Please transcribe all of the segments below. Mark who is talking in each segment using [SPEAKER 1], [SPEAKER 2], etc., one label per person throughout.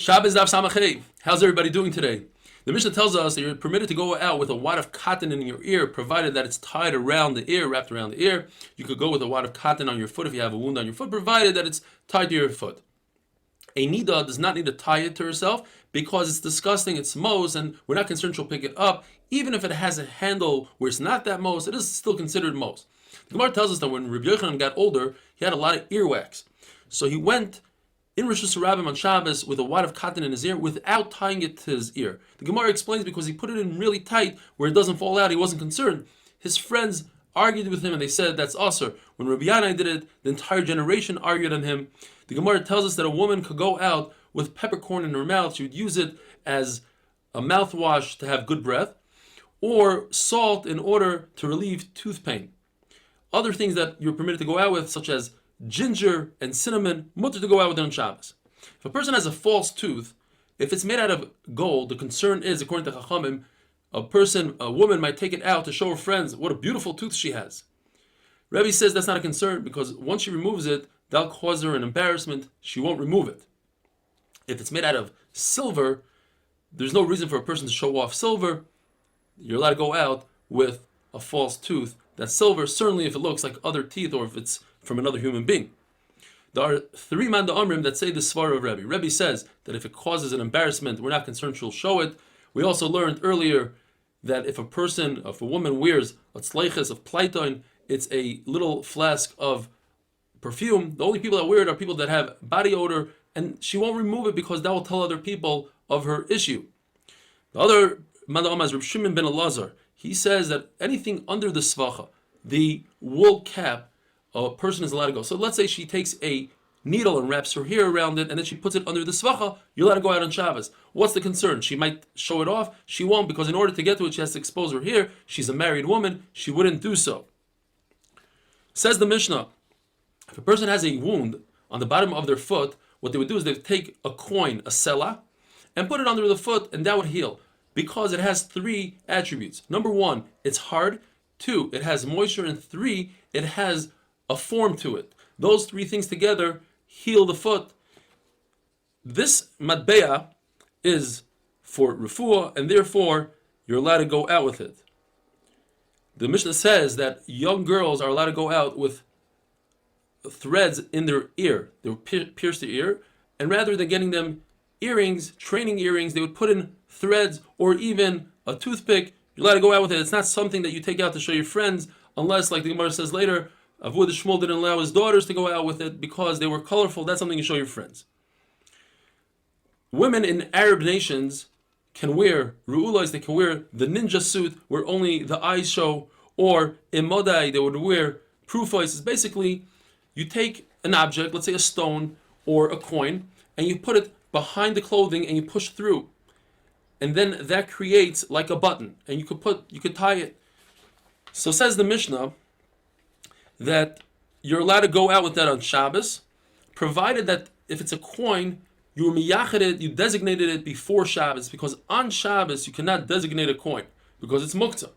[SPEAKER 1] Shabbos Daf Samachay. How's everybody doing today? The Mishnah tells us that you're permitted to go out with a wad of cotton in your ear, provided that it's tied around the ear, wrapped around the ear. You could go with a wad of cotton on your foot if you have a wound on your foot, provided that it's tied to your foot. A nida does not need to tie it to herself because it's disgusting, it's mos, and we're not concerned she'll pick it up. Even if it has a handle where it's not that mos, it is still considered mos. The Gemara tells us that when Rabbi Yochanan got older, he had a lot of earwax. So he went in Rosh Hashanah on Shabbos with a wad of cotton in his ear without tying it to his ear. The Gemara explains because he put it in really tight where it doesn't fall out, he wasn't concerned. His friends argued with him and they said that's usher. When Rabbi Yanai did it, the entire generation argued on him. The Gemara tells us that a woman could go out with peppercorn in her mouth. She would use it as a mouthwash to have good breath, or salt in order to relieve tooth pain. Other things that you're permitted to go out with, such as ginger and cinnamon, mutter to go out with on Shabbos. If a person has a false tooth, if it's made out of gold, the concern is, according to Chachamim, a woman might take it out to show her friends what a beautiful tooth she has. Rebbe says that's not a concern because once she removes it, that'll cause her an embarrassment. She won't remove it. If it's made out of silver, there's no reason for a person to show off silver. You're allowed to go out with a false tooth that's silver, certainly if it looks like other teeth or if it's from another human being. There are three Manda Amrim that say the Svara of Rebbe. Rebbe says that if it causes an embarrassment, we're not concerned she'll show it. We also learned earlier that if a woman wears a tzleiches of pleiton, it's a little flask of perfume. The only people that wear it are people that have body odor, and she won't remove it because that will tell other people of her issue. The other Manda Amrim is Reb Shimon ben Elazar. He says that anything under the svacha, the wool cap, a person is allowed to go. So let's say she takes a needle and wraps her hair around it, and then she puts it under the svacha, you're allowed to go out on Shabbos. What's the concern? She might show it off. She won't, because in order to get to it, she has to expose her hair. She's a married woman. She wouldn't do so. Says the Mishnah, if a person has a wound on the bottom of their foot, what they would do is they would take a coin, a selah, and put it under the foot, and that would heal. Because it has three attributes. Number one, it's hard. Two, it has moisture. And three, it has a form to it. Those three things together heal the foot. This matbeah is for refuah, and therefore you're allowed to go out with it. The Mishnah says that young girls are allowed to go out with threads in their ear. They would pierce their ear, and rather than getting them earrings, training earrings, they would put in threads or even a toothpick. You're allowed to go out with it. It's not something that you take out to show your friends, unless, like the Gemara says later, Avud Shmuel didn't allow his daughters to go out with it because they were colorful. That's something you show your friends. Women in Arab nations can wear ru'ulais, they can wear the ninja suit where only the eyes show, or imodai, they would wear prufais. Basically, you take an object, let's say a stone or a coin, and you put it behind the clothing and you push through. And then that creates like a button, and you could tie it. So says the Mishnah that you're allowed to go out with that on Shabbos, provided that if it's a coin, you miyached it, you designated it before Shabbos, because on Shabbos you cannot designate a coin, because it's muktzah.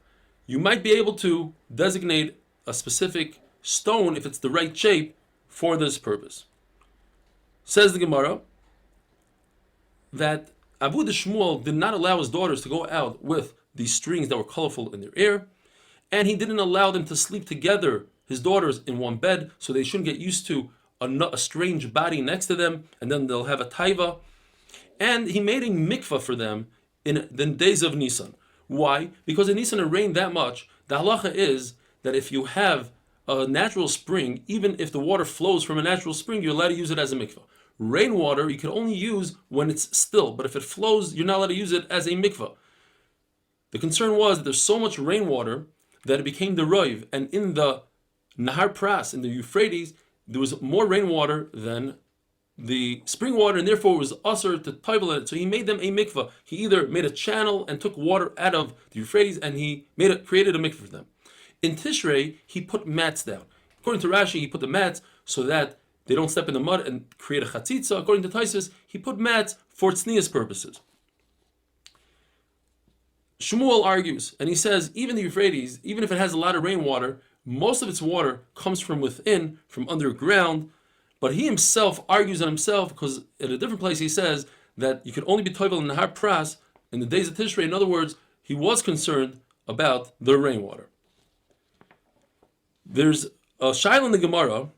[SPEAKER 1] You might be able to designate a specific stone if it's the right shape for this purpose. Says the Gemara that Abu Shmuel did not allow his daughters to go out with these strings that were colorful in their ear, and he didn't allow them to sleep together, his daughters, in one bed, so they shouldn't get used to a strange body next to them, and then they'll have a taiva. And he made a mikvah for them in the days of Nisan. Why? Because in Nisan it rained that much. The halacha is that if you have a natural spring, even if the water flows from a natural spring, you're allowed to use it as a mikvah. Rainwater you can only use when it's still, but if it flows, you're not allowed to use it as a mikvah. The concern was that there's so much rainwater that it became the roiv, and in the Nahar Pras, in the Euphrates, there was more rainwater than the spring water, and therefore it was usher to taivel it. So he made them a mikvah. He either made a channel and took water out of the Euphrates, and he created a mikvah for them. In Tishrei, he put mats down. According to Rashi, he put the mats so that they don't step in the mud and create a chatzitza. According to Taisus, he put mats for tznius purposes. Shmuel argues, and he says, even the Euphrates, even if it has a lot of rainwater, most of its water comes from within, from underground. But he himself argues on himself, because at a different place he says that you could only be toivel in Nahar Pras in the days of Tishrei. In other words, he was concerned about the rainwater. There's a shaila in the Gemara,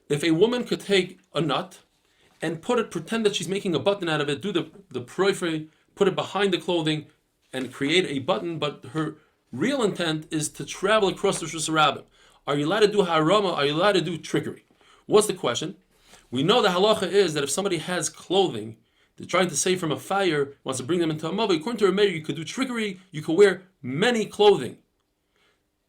[SPEAKER 1] if a woman could take a nut and pretend that she's making a button out of it, do the proifre, put it behind the clothing, and create a button, but her real intent is to travel across the Rishus Harabim. Are you allowed to do harama? Are you allowed to do trickery? What's the question? We know the halacha is that if somebody has clothing, they're trying to save from a fire, wants to bring them into a mava, according to Rameir, you could do trickery, you could wear many clothing.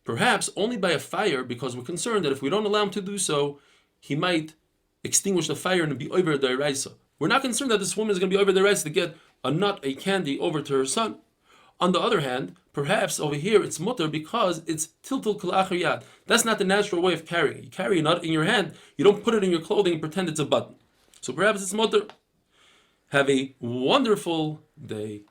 [SPEAKER 1] Perhaps only by a fire, because we're concerned that if we don't allow him to do so, he might extinguish the fire and be over the Raisa. We're not concerned that this woman is going to be over the Raisa to get a nut, a candy over to her son. On the other hand, perhaps over here it's mutter because it's tiltul kol acher yad. That's not the natural way of carrying it. You carry a nut in your hand, you don't put it in your clothing and pretend it's a button. So perhaps it's mutter. Have a wonderful day.